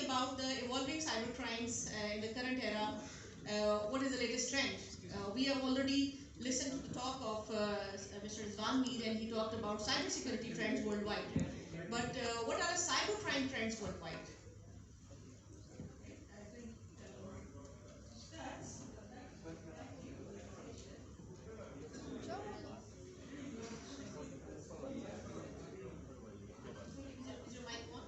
about the evolving cybercrimes in the current era. What is the latest trend? We have already listened to the talk of Mr. Rizwan Mir, and he talked about cybersecurity trends worldwide. But what are the cybercrime trends worldwide? Is your mic on?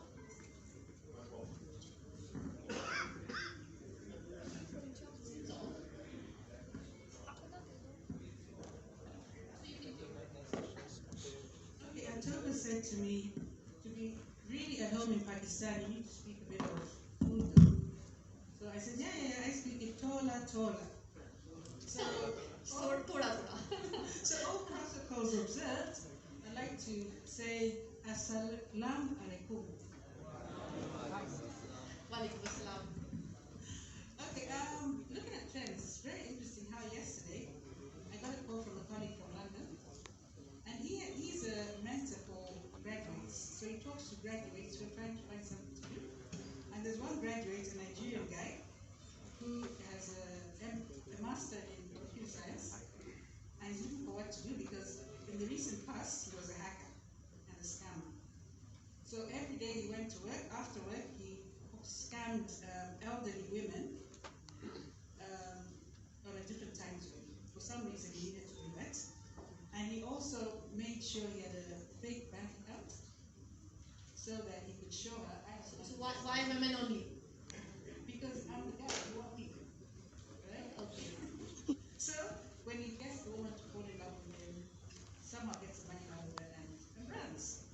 It's on. Okay, Antoba said to me, to be really at home in Pakistan, you need to speak a bit of Urdu. So I said, yeah, I speak it tola tola. So, Thoda thoda. so all protocols observed, I like to say, Assalamu alaikum. Walaikum assalam. Okay, looking at trends, it's very interesting how yesterday I got a call from a colleague from London, and he's a mentor for graduates. So he talks to graduates who are trying to find something to do. And there's one graduate, a Nigerian guy, who has a master in computer science, and he's looking for what to do because in the recent past he was a hacker and a scammer. So every day he went to work. After work, he scammed elderly women on a different time zone. For some reason, he needed to do that. And he also made sure he had a fake bank account so that he could show her access. So why women only? Because I'm the guy who want people, right? Okay. So when he gets the woman to fall in love with him, somehow gets the money out of it and runs.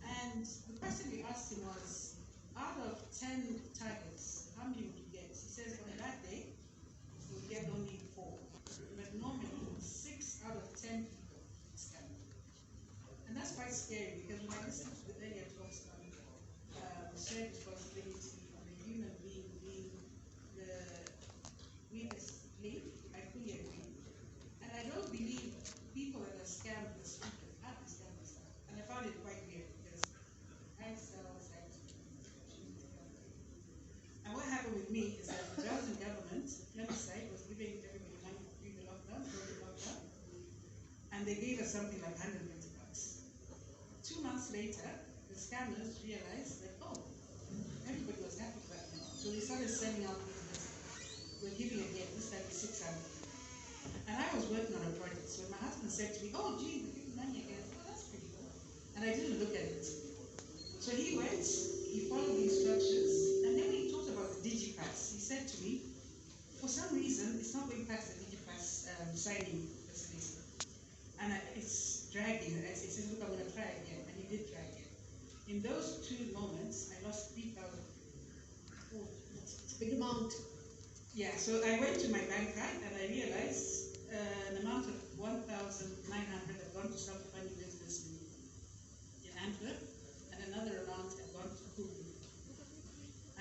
And the question we asked him was, out of 10 targets, how many would you get? He says on that day, he would get only 4. But normally, 6 out of 10 people scam. And that's quite scary because when I listen to the earlier talks on shared responsibility of the human being being the weakest link, I fully agree. And I don't believe people that are scammed the speakers are the scammers. And I found it quite weird because I sell sex. And what happened with me is that the Belgian government, Femicide, was giving everybody money during the lockdown, and they gave us something like 120 bucks. 2 months later, the scammers realized that, oh, everybody was happy about it. So they started sending out this. We're giving again, this time it's 600. And I was working on a project, so my husband said to me, oh, gee, we're giving money again. Oh, that's pretty cool. And I didn't look at it. So he went, he followed the instructions, and then when he talked about the DigiPass, he said to me, for some reason, it's not going past the DigiPass signing facility. And it's dragging. He says, look, I'm going to try again. And he did try again. In those 2 moments, I lost 3,000. Oh, that's a big amount. Yeah, so I went to my bank card and I realized an amount of 1,900 had gone to some funny business in Antwerp, and another amount had gone to Google.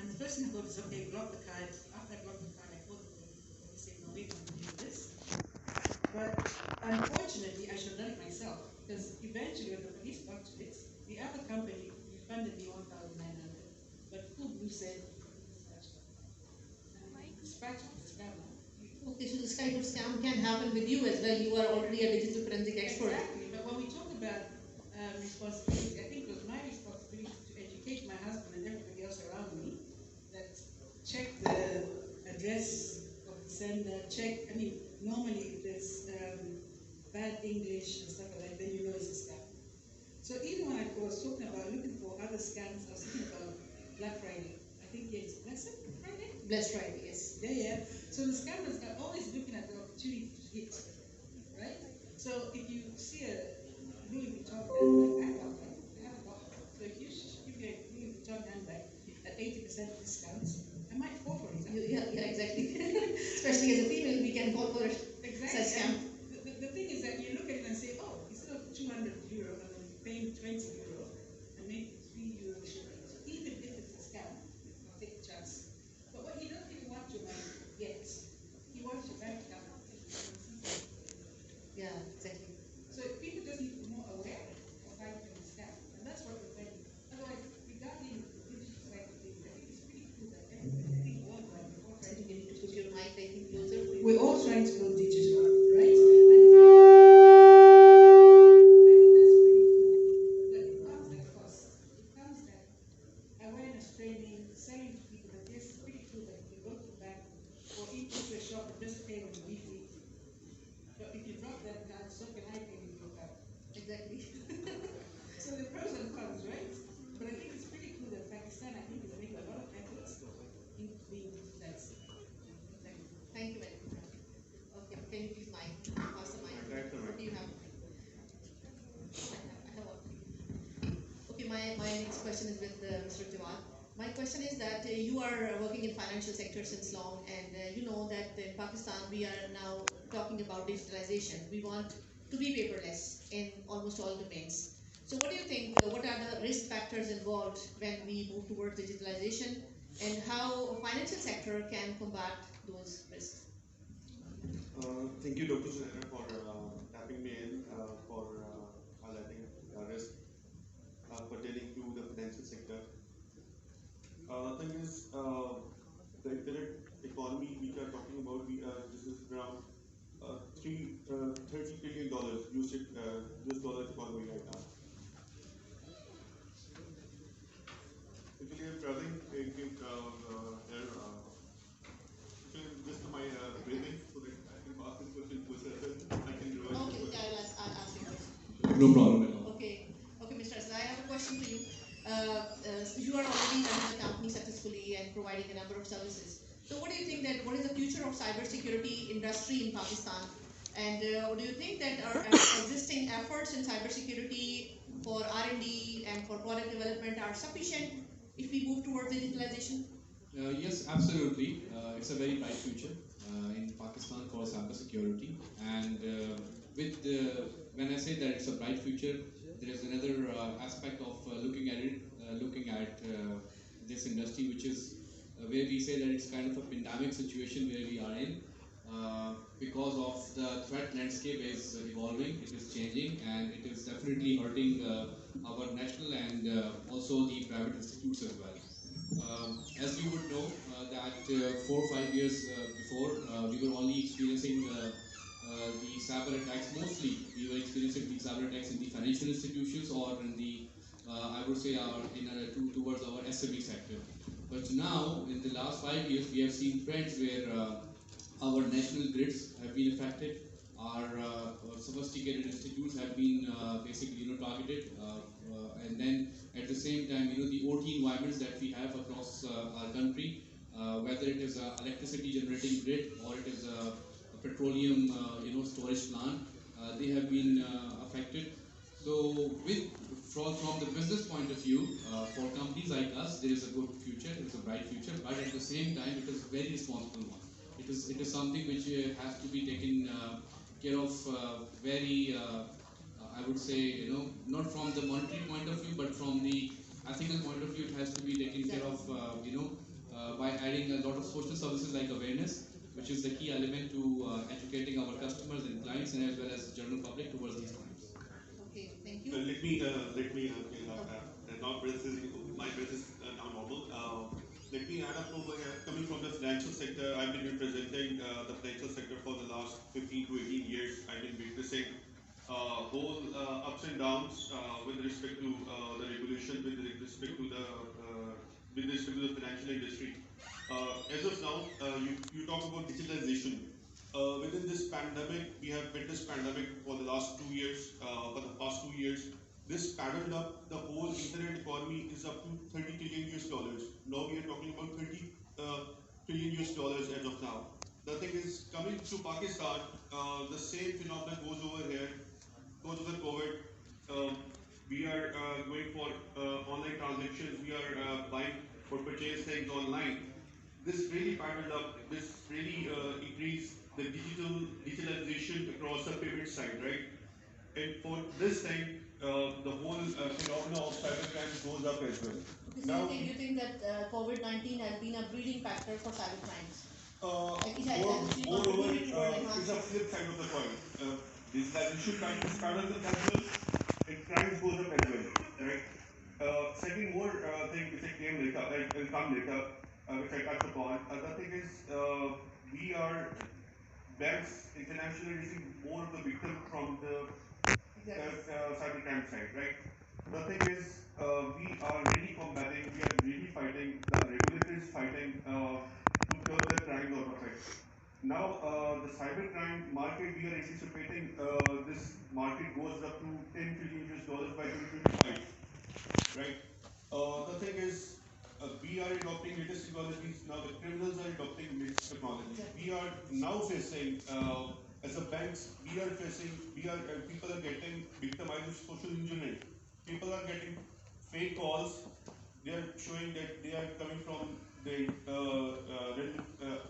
And the first thing I thought is, okay, block the card. After I blocked the card, I called the police. The police said, no, wait, I'm going to do this. But unfortunately, I should have done it myself, because eventually when the police got to it, the other company refunded me 1,900. But Google said, scratch the scammer. Okay, so this kind of scam can happen with you as well. You are already a digital forensic expert. Exactly, but when we talk about responsibility, I think it was my responsibility to educate my husband and everybody else around me that check the address of the sender, normally if there's bad English and stuff like that, then you know it's a scam. So even when I was talking about looking for other scams, I was thinking about Black Friday. I think it's Blessed Friday? Blessed Friday, yes. Yeah. So the scammers are always looking at the opportunity to hit, right? So if you see a Louis Vuitton handbag, I have one. So if you give me a Louis Vuitton handbag at 80% discount, I might fall for it. Yeah, exactly. Especially as a female, we can fall for it. Exactly. Such scam. The thing is that you look at it and say, oh, instead of 200 euro, I'm going to be paying 20 euro and make 3 euro shipping. So even if it's a scam, I'll take a chance. But what he doesn't even want your money yet. He wants your bank account. Yeah, exactly. So people just need to be more aware of how you can scam. And that's what we're finding. Otherwise, regarding the digital side of things, I think it's pretty trying to go digital, right? And that's pretty cool. But it comes at cost. It comes at awareness training, saying to people that yes, it's pretty cool that you can go to the bank or into a shop and just pay when you leave. But if you drop that card, so can I pay with your card? Exactly. So the pros and cons, right? But I think it's pretty cool that Pakistan, I think, is making a lot of efforts into being digitized. Thank you. Thank you very much. Okay, can you please pass the mic? What do you have? I have one. Okay, my next question is with Mr. Jawad. My question is that you are working in financial sector since long, and you know that in Pakistan we are now talking about digitalization. We want to be paperless in almost all domains. So what do you think, what are the risk factors involved when we move towards digitalization, and how a financial sector can combat those risks? Thank you, Dr. Sunaina, for tapping me in for highlighting risk pertaining to the financial sector. Thing is, the internet economy we are talking about, this is around $30 billion US dollars economy right now. Actually, I'm traveling here, just my breathing so that I can ask this question to I can revise Okay, this question. I'll ask you first. No problem at all. Okay, Mr. Asad, I have a question for you. You are already running the company successfully and providing a number of services. So, what do you think that what is the future of cybersecurity industry in Pakistan? And do you think that our existing efforts in cybersecurity for R&D and for product development are sufficient if we move towards digitalization? Yes, absolutely. It's a very bright future in Pakistan for cybersecurity. And when I say that it's a bright future, there is another aspect of looking at this industry, which is where we say that it's kind of a pandemic situation where we are in. Because of the threat landscape is evolving, it is changing, and it is definitely hurting our national and also the private institutes as well. As you would know, that 4 or 5 years before, we were only experiencing the cyber attacks. Mostly, we were experiencing the cyber attacks in the financial institutions or in the, I would say, towards our SME sector. But now, in the last 5 years, we have seen trends where our national grids have been affected. Our sophisticated institutes have been basically targeted, and then at the same time, the OT environments that we have across our country, whether it is a electricity generating grid or it is a petroleum storage plant, they have been affected. So from the business point of view, for companies like us, there is a good future, it's a bright future, but at the same time, it is a very responsible one. It is something which has to be taken care of very, I would say, not from the monetary point of view, but from the ethical point of view, it has to be taken care of, by adding a lot of social services like awareness, which is the key element to educating our customers and clients, and as well as the general public towards these times. Okay, thank you. Now my breath is now normal. Let me add up over here. Coming from the financial sector, I've been representing the financial sector for the last 15 to 18 years. I've been witnessing whole ups and downs with respect to the regulation, with respect to the financial industry. As of now, you talk about digitalization. Within this pandemic, we have witnessed pandemic for the last 2 years. For the past 2 years, this paddled up the whole internet economy is up to 30 trillion US dollars. Now we are talking about 30 trillion US dollars as of now. The thing is, coming to Pakistan, the same phenomenon goes over here. Goes with COVID. We are going for online transactions. We are buying or purchase things online. This really patterned up. This really increased the digitalization across the payment side, right? And for this thing, the whole phenomena of cybercrime goes up as well. So you think that COVID-19 has been a breeding factor for cybercrimes? Moreover, it's a flip side of the coin. Digitalization kind of started the capital, and crime goes up as well, right? Second more thing which I came later, which I touched upon. The thing is, we are banks, financial industry, more of the victim from the cybercrime side, right? The thing is, we are really combating, we are really fighting, the regulator is fighting to curb the crime out of it. Now, the cybercrime market, we are anticipating this market goes up to $10 trillion by 2025, right? The thing is, we are adopting latest technologies. Now the criminals are adopting latest technology. We are now facing, as a banks, people are getting victimized with social engineering. People are getting fake calls. They are showing that they are coming from the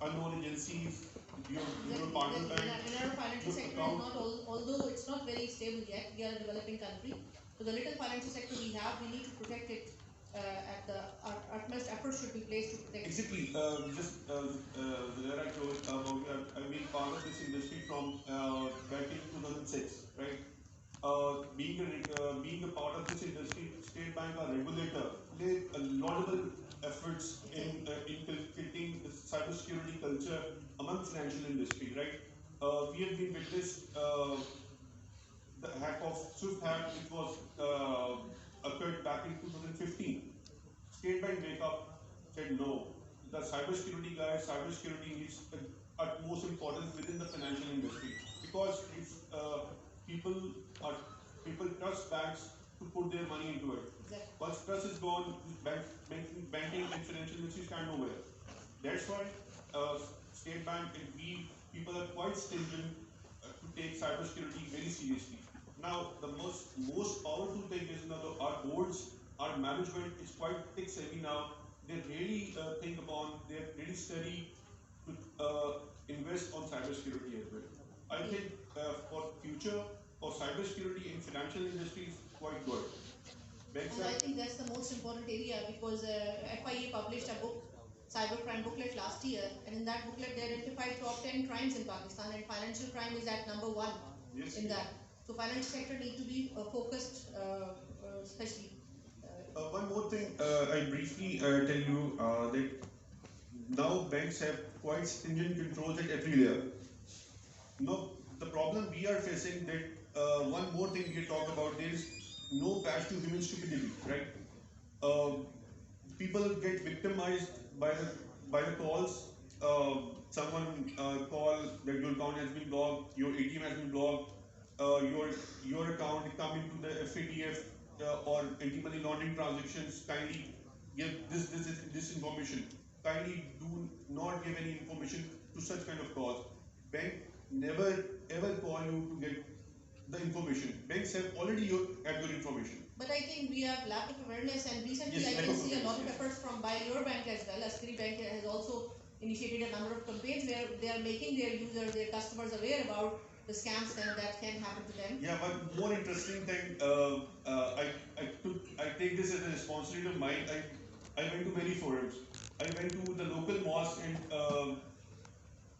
unknown agencies. Your partner bank, in our financial your sector is account. not although it's not very stable yet, we are a developing country. So the little financial sector we have, we need to protect it. At the our utmost effort should be placed to protect it. Exactly. There I told about I've been part of this industry from back in 2006, right? Being a part of this industry, State Bank, our regulator, played a laudable efforts in inculcating the cybersecurity culture among financial industry, right? We have been witnessed the hack of Swift hack, which was occurred back in 2015. State Bank wake up, said no. The cybersecurity needs utmost importance within the financial industry because if people are people trust banks to put their money into it. Exactly. Once trust is gone, banking and financial industry stand nowhere. That's why uh, State Bank and we people are quite stringent to take cybersecurity very seriously. Now, the most powerful thing is now our boards, our management is quite tech savvy now. They really think upon, they really study to invest on cybersecurity as well. I think for future for cybersecurity in financial industry is quite good. Banks And I are think that's the most important area because FIA published a book, cybercrime booklet last year, and in that booklet they identified top 10 crimes in Pakistan, and financial crime is at number one yes. in that. So financial sector need to be focused, especially. One more thing, I briefly tell you that now banks have quite stringent controls at every layer. No, the problem we are facing that one more thing we talk about there is no patch to human stupidity, right? Uh, People get victimized by the calls. Someone call that your account has been blocked, your ATM has been blocked, your account come into the FATF or anti-money laundering transactions. Kindly give this information. Kindly do not give any information to such kind of calls. Bank never ever call you to get the information. Banks have already had your information. But I think we have lack of awareness, and recently Yes, I lack can of see a lot of awareness, yes. efforts from by your bank as well. Askari Bank has also initiated a number of campaigns where they are making their users, their customers aware about the scams that can happen to them. Yeah, but more interesting thing, I take this as a responsibility of mine. I went to many forums. I went to the local mosque and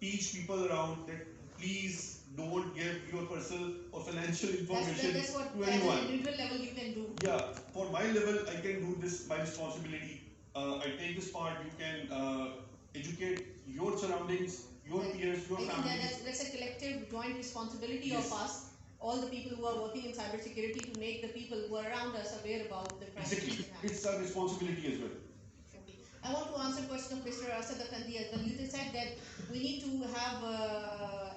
teach people around that please don't give your personal or financial information That's what to at anyone. an individual level you can do. Yeah, for my level, I can do this my responsibility. I take this part. You can educate your surroundings, your peers, your I think family. that's a collective joint responsibility Yes. of us, all the people who are working in cybersecurity, to make the people who are around us aware about the crimes that Exactly, can happen. it's a responsibility as well. Okay. I want to answer a question of Mr. Asad Afandi as well. You said that we need to have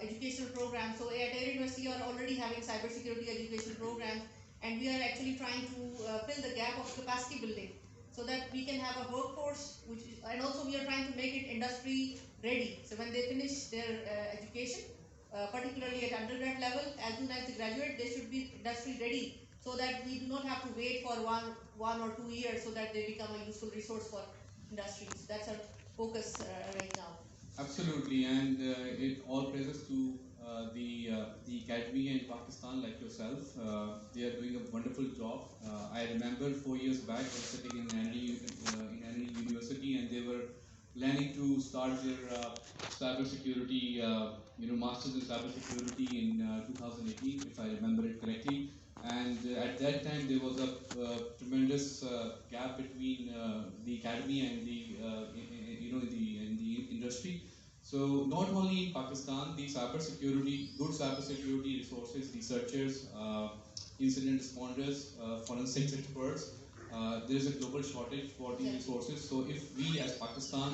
educational programs. So at Air University, we are already having cybersecurity educational programs, and we are actually trying to fill the gap of capacity building so that we can have a workforce, and also we are trying to make it industry ready. So when they finish their education, particularly at undergrad level, as soon as they graduate, they should be industry ready, so that we do not have to wait for one or 2 years so that they become a useful resource for industries. That's our focus right now. Absolutely, and it all praises to the academy in Pakistan, like yourself. They are doing a wonderful job. I remember 4 years back, I was sitting in Andy University, and they were planning to start their cybersecurity, masters in cybersecurity in 2018, if I remember it correctly. And at that time, there was a tremendous gap between the academy and the in the industry. So not only in Pakistan, the cybersecurity, good cybersecurity resources, researchers, incident responders, forensics experts, there is a global shortage for these resources. So if we as Pakistan,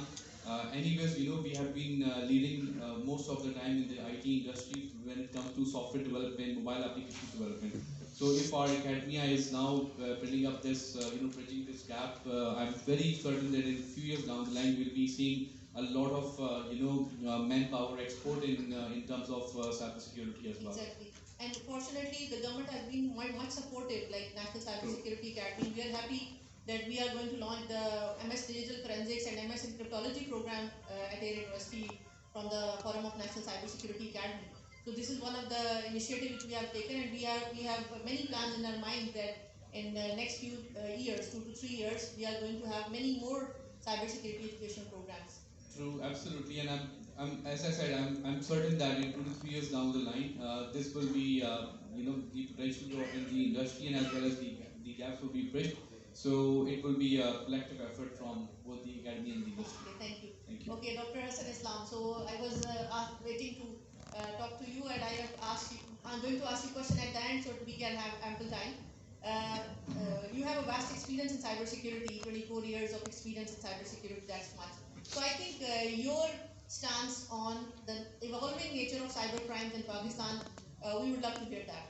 anyways, we have been leading most of the time in the IT industry when it comes to software development, mobile application development. So if our academia is now building up this, bridging this gap, I'm very certain that in a few years down the line we'll be seeing a lot of manpower export in terms of cybersecurity as well. Exactly. And fortunately, the government has been much supportive, like National Cybersecurity Academy. We are happy that we are going to launch the MS Digital Forensics and MS in Cryptology program at Ieee University from the Forum of National Cybersecurity Academy. So this is one of the initiatives which we have taken, and we have many plans in our mind that in the next few years, 2 to 3 years, we are going to have many more cybersecurity education programs. True, absolutely, and as I said, I'm certain that in 2 to 3 years down the line, this will be, the potential growth in the industry and as well as the gaps will be bridged. So it will be a collective effort from both the academy and the industry. Okay, thank you. Thank you. Okay, Dr. Hassan Islam. So I was waiting to talk to you, and I have asked you. I'm going to ask you a question at the end, so we can have ample time. You have a vast experience in cybersecurity, 24 years of experience in cybersecurity. That's much. So I think your stance on the evolving nature of cyber crimes in Pakistan, we would love to hear that.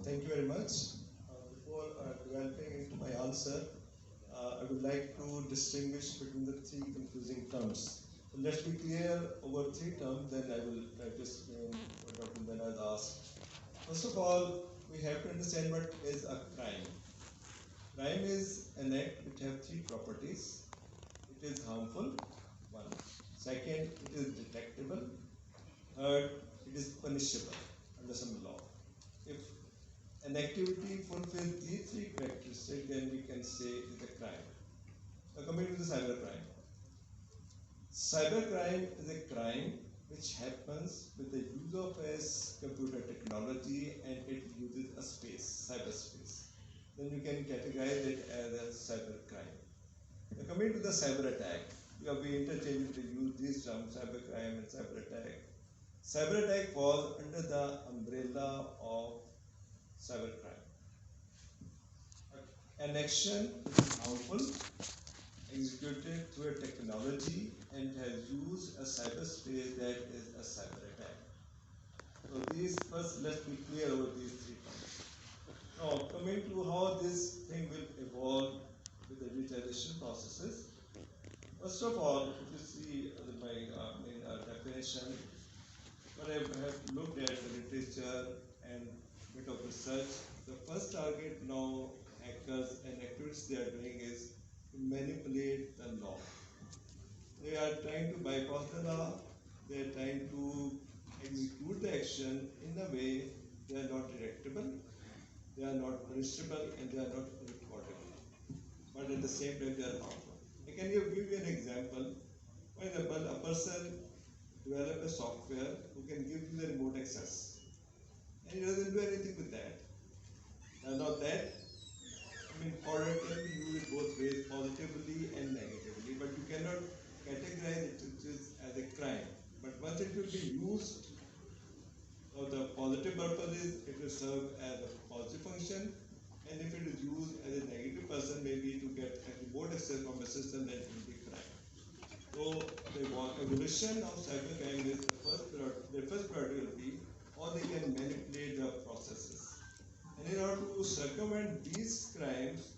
Thank you very much. Before developing into my answer, I would like to distinguish between the three confusing terms. So let's be clear over three terms, then I will try to explain what Dr. Benaz asked. First of all, we have to understand what is a crime. Crime is an act which has three properties. It is harmful, one. Second, it is detectable. Third, it is punishable under some law. If an activity fulfills these three characteristics, then we can say it is a crime. Now coming to the cybercrime. Cybercrime is a crime which happens with the use of a computer technology and it uses a space, cyberspace. Then you can categorize it as a cybercrime. Now coming to the cyber attack, we interchangeably use these terms, cybercrime and cyber attack. Cyber attack falls under the umbrella of cybercrime. An action which is harmful, executed through a technology and has used a cyberspace, that is a cyber attack. So these first, let's be clear over these three terms. Now coming to how this thing will evolve with the digitization processes. First of all, if you see my main definition, what I have looked at the literature and bit of research, the first target now hackers and activists they are doing is to manipulate the law. They are trying to bypass the law, they are trying to execute the action in a way they are not detectable, they are not punishable, and they are not recordable. But at the same time, they are harmful. I can give you an example. For example, a person develop a software who can give you the remote access, and he doesn't do anything with that. Now that, product can be used both ways, positively and negatively, but you cannot categorize it as a crime. But once it will be used for the positive purposes, it will serve as a positive function, and if it is used as a negative person, maybe to get a remote access from a system, then it will be crime. So the evolution of cybercrime is the first priority will be how they can manipulate the processes. And in order to circumvent these crimes,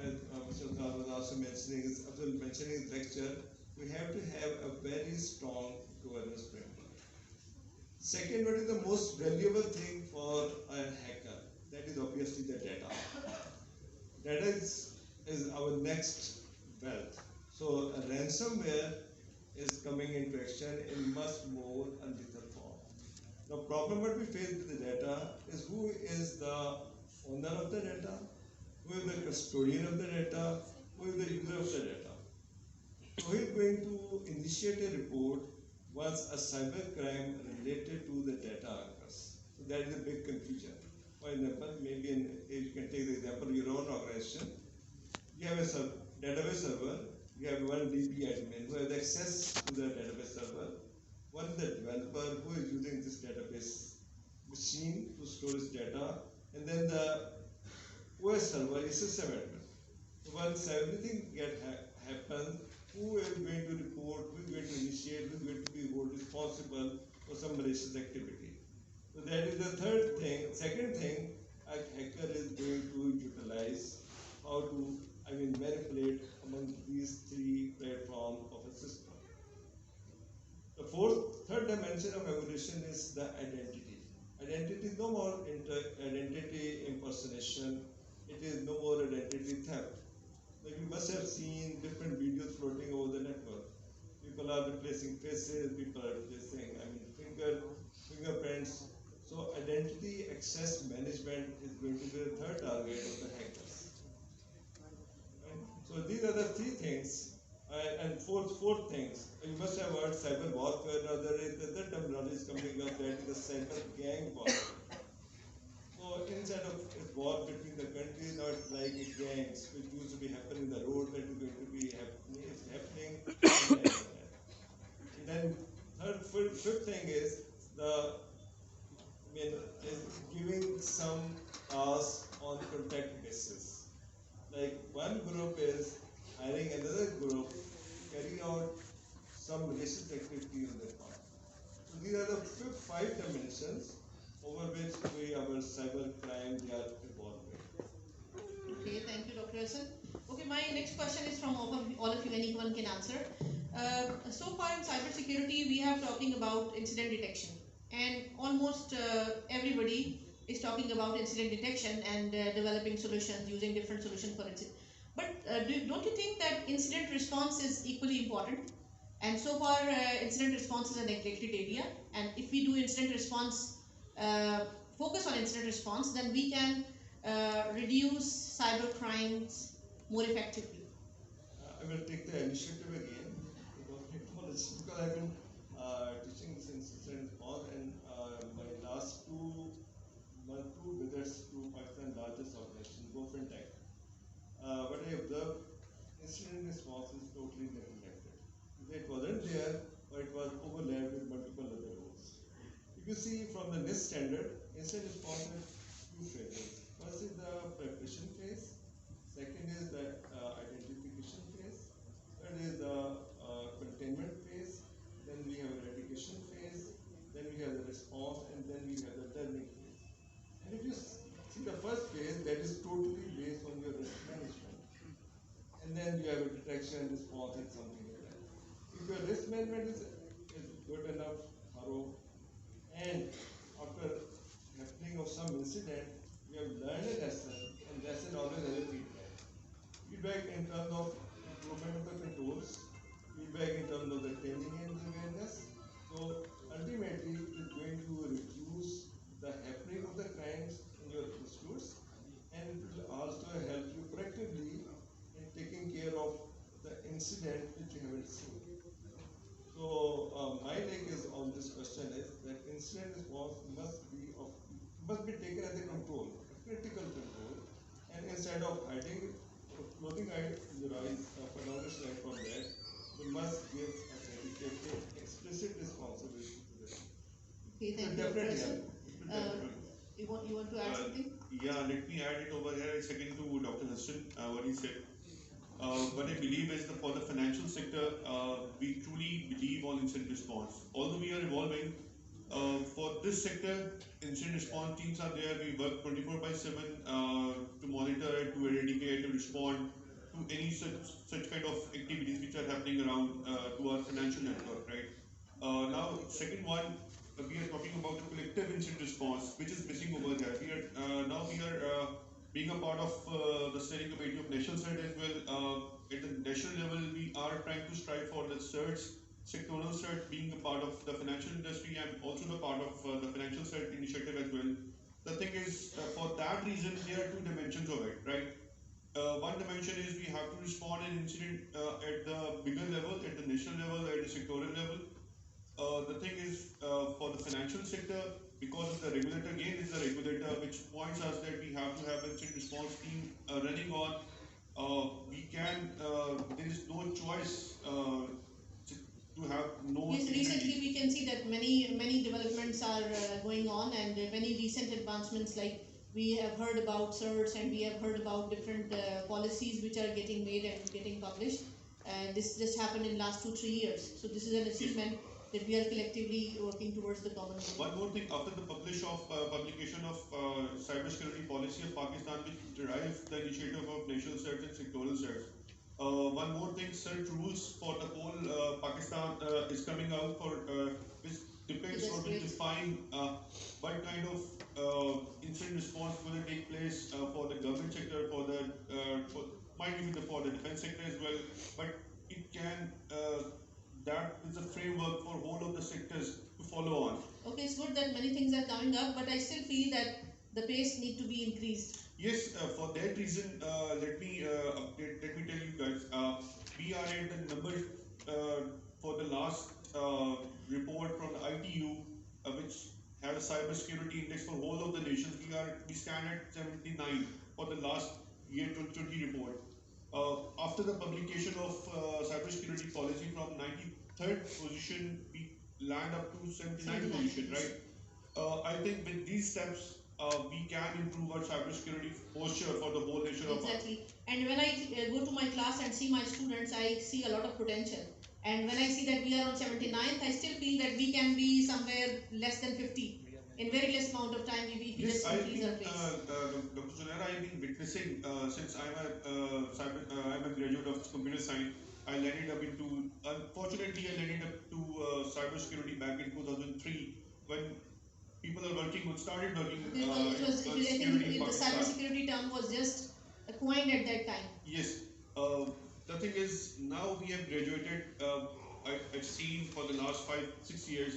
as Mr. Khan was also mentioning in his lecture, we have to have a very strong governance framework. Second, what is the most valuable thing for a hacker? That is obviously the data. Data is our next wealth. So a ransomware is coming into action in much more unlethal form. The problem what we face with the data is who is the owner of the data, who is the custodian of the data, who is the user of the data. So who is going to initiate a report once a cyber crime related to the data occurs. So that is a big confusion. For example, maybe you can take the example of your own organization. You have a database server, we have one DB admin who has access to the database server, one is the developer who is using this database machine to store his data, and then the OS server is system admin. So once everything happens, who is going to report, who is going to initiate, who is going to be held responsible for some malicious activity. So that is the third thing. Second thing, a hacker is going to utilize how to, manipulate among these three platforms of a system. The third dimension of evolution is the identity. Identity is no more identity impersonation. It is no more identity theft. Like you must have seen different videos floating over the network. People are replacing faces, people are replacing, fingerprints. So identity access management is going to be the third target of the hackers. Right? So these are the three things. And fourth things. You must have heard cyber warfare. Now there is the terminology is coming up, that is the cyber gang warfare. So instead of a war between the countries, now it's like gangs, which used to be happening in the road, that is going to be happening. And then fifth thing is is giving some tasks on contact basis. Like one group is hiring another group to carry out some malicious activity on their part. So these are the five dimensions over which our cyber crime they are evolving. Okay, thank you, Dr. Hassan. Okay, my next question is from all of you, anyone can answer. So far in cybersecurity, we have talking about incident detection, and almost everybody is talking about incident detection and developing solutions, using different solutions for it. But don't you think that incident response is equally important? And so far, incident response is a neglected area. And if we do incident response, focus on incident response, then we can reduce cyber crimes more effectively. I will take the initiative again because I've been teaching this incident response, and my last two visits to Pakistan's largest organization, Go FinTech. What I observed, incident response is totally neglected. It wasn't there, or it was overlaid with multiple other roles. If you see from the NIST standard, incident response has two phases. First is the preparation phase. Second is the identification phase. Third is the containment phase. Then we have eradication phase. Then we have the response, and then we have the learning phase. And if you see the first phase, that is totally based on your risk management. And then you have a detection, response, and something like that. If your risk management is good enough, thorough, and after happening of some incident, you have learned a lesson, and lesson always has a feedback. Feedback in terms of improvement of the controls, feedback in terms of the training and awareness. So ultimately, it is going to reduce the happening of the crimes in your institutes, and it will also help you proactively in taking care of the incident which you haven't seen. So my take is on this question is that incident response must be taken as a control, a critical control, and instead of hiding or closing your eyes for longer slide from that, we must give a dedicated, explicit responsibility to this. Okay, thank you, Definitely Professor. help. You want to add something? Yeah, let me add it over here. Second to Dr. Hassan, what he said. What I believe is that for the financial sector, we truly believe on incident response. Although we are evolving, for this sector, incident response teams are there. We work 24 by 7 to monitor, to eradicate, to respond to any such kind of activities which are happening around to our financial network, right? Now, second one, we are talking about the collective incident response, which is missing over there. We are being a part of the steering committee of national cert as well. At the national level, we are trying to strive for the certs, sectoral cert, being a part of the financial industry and also the part of the financial cert initiative as well. The thing is, for that reason, there are two dimensions of it, right? One dimension is we have to respond an incident at the bigger level, at the national level, at the sectoral level. The thing is, for the financial sector, because of the regulator, again, is the regulator which points us that we have to have a incident response team running on we can, there is no choice to have no Yes, recently immunity. we can see that many developments are going on, and many recent advancements, like we have heard about certs, and we have heard about different policies which are getting made and getting published. And this just happened in last 2 3 years. So this is an Yes. achievement that we are collectively working towards the common goal. One more thing, after the publication of cybersecurity policy of Pakistan, which derived the initiative of national search and sectoral search. One more thing, search rules for the whole Pakistan is coming out for which depicts That's or will great. define what kind of incident response will take place for the government sector, for the might even for the defense sector as well. But it can that is a framework for whole of the sectors to follow on. Okay, it's good that many things are coming up, but I still feel that the pace need to be increased. Yes, for that reason, let me update. Let me tell you guys, we are at the number for the last report from the ITU, which had a cybersecurity index for whole of the nations. We stand at 79 for the last year 2020 report. After the publication of cybersecurity policy from 93rd position, we land up to 79th 79. position, right? I think with these steps, we can improve our cybersecurity posture for the whole nation of ours. Exactly. And when I go to my class and see my students, I see a lot of potential. And when I see that we are on 79th, I still feel that we can be somewhere less than 50. In very less amount of time, if we Yes, just I've increase been, our pace. Dr. Sunera, I've been witnessing since I'm a graduate of computer science. I landed up into, unfortunately, I landed up to cybersecurity back in 2003 when people are working, started working on I security think in the Pakistan. cybersecurity term was just coined at that time. Yes. The thing is, now we have graduated. I've seen for the last 5 6 years,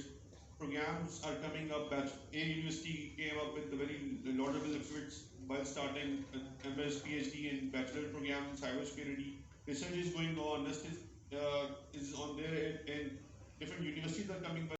programs are coming up. A university came up with the very laudable efforts while starting an MS, PhD, and bachelor program in cybersecurity. Research is going on. This is on there, and different universities are coming.